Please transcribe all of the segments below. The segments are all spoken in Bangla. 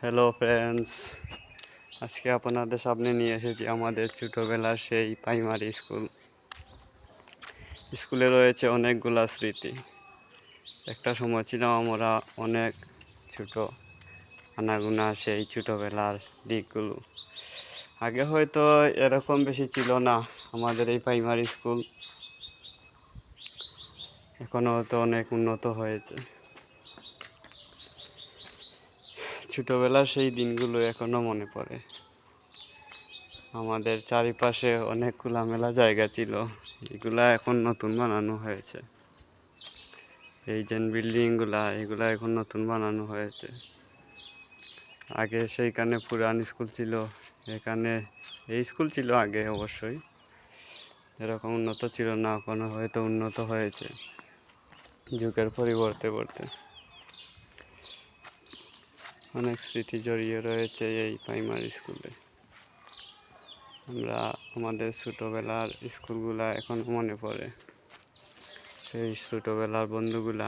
হ্যালো ফ্রেন্ডস, আজকে আপনাদের সামনে নিয়ে এসেছি আমাদের ছোটোবেলার সেই প্রাইমারি স্কুলে রয়েছে অনেকগুলা স্মৃতি। একটা সময় ছিলাম আমরা অনেক ছোট, আনাগুনা সেই ছোটোবেলার দিকগুলো। আগে হয়তো এরকম বেশি ছিল না আমাদের এই প্রাইমারি স্কুল, এখনও হয়তো অনেক উন্নত হয়েছে। ছোটোবেলার সেই দিনগুলো এখনও মনে পড়ে। আমাদের চারিপাশে অনেক খোলামেলা জায়গা ছিল, এগুলা এখন নতুন বানানো হয়েছে। এই যে বিল্ডিংগুলা, এগুলা এখন নতুন বানানো হয়েছে। আগে সেইখানে পুরান স্কুল ছিল, এখানে এই স্কুল ছিল আগে, অবশ্যই এরকম উন্নত ছিল না, এখনো হয়তো উন্নত হয়েছে যুগের পরিবর্তে পড়তে। অনেক স্মৃতি জড়িয়ে রয়েছে এই প্রাইমারি স্কুলে। আমরা আমাদের ছোটোবেলার স্কুলগুলা এখন মনে পড়ে, সেই ছোটোবেলার বন্ধুগুলা।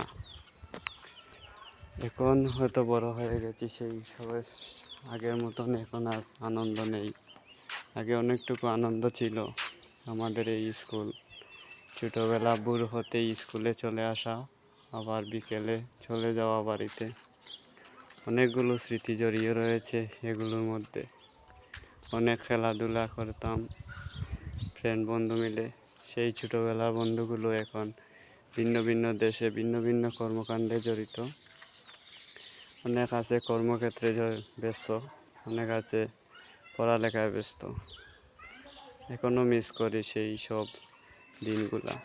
এখন হয়তো বড় হয়ে গেছি, সেই সবাই আগের মতন এখন আর আনন্দ নেই। আগে অনেকটুকু আনন্দ ছিল আমাদের এই স্কুল। ছোটোবেলা ভোর হতেই স্কুলে চলে আসা, আবার বিকেলে চলে যাওয়া বাড়িতে। অনেকগুলো স্মৃতি জড়িয়ে রয়েছে এগুলোর মধ্যে। অনেক খেলাধুলা করতাম ফ্রেন্ড বন্ধু মিলে। সেই ছোটোবেলার বন্ধুগুলো এখন ভিন্ন ভিন্ন দেশে ভিন্ন ভিন্ন কর্মকাণ্ডে জড়িত। অনেক আছে কর্মক্ষেত্রে ব্যস্ত, অনেক আছে পড়ালেখায় ব্যস্ত। এখনও মিস করি সেই সব দিনগুলা।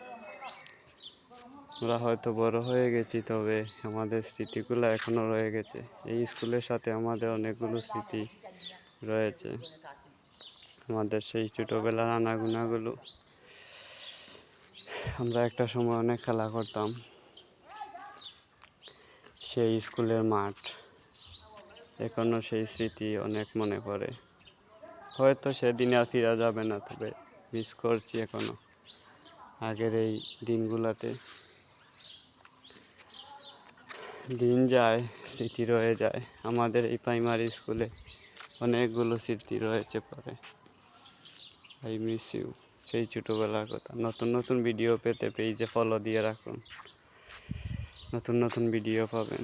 আমরা হয়তো বড় হয়ে গেছি, তবে আমাদের স্মৃতিগুলো এখনও রয়ে গেছে। এই স্কুলের সাথে আমাদের অনেকগুলো স্মৃতি রয়েছে, আমাদের সেই ছোটোবেলার আনাগোনাগুলো। আমরা একটা সময় অনেক খেলা করতাম, সেই স্কুলের মাঠ এখনও সেই স্মৃতি অনেক মনে পড়ে। হয়তো সেদিন আর ফিরা যাবে না, তবে মিস করছি এখনও আগের এই দিনগুলোতে। দিন যায়, স্মৃতি রয়ে যায়। আমাদের এই প্রাইমারি স্কুলে অনেকগুলো স্মৃতি রয়েছে পরে। আই মিস ইউ, সেই ছোটোবেলার কথা। নতুন নতুন ভিডিও পেতে পেজে ফলো দিয়ে রাখুন, নতুন নতুন ভিডিও পাবেন।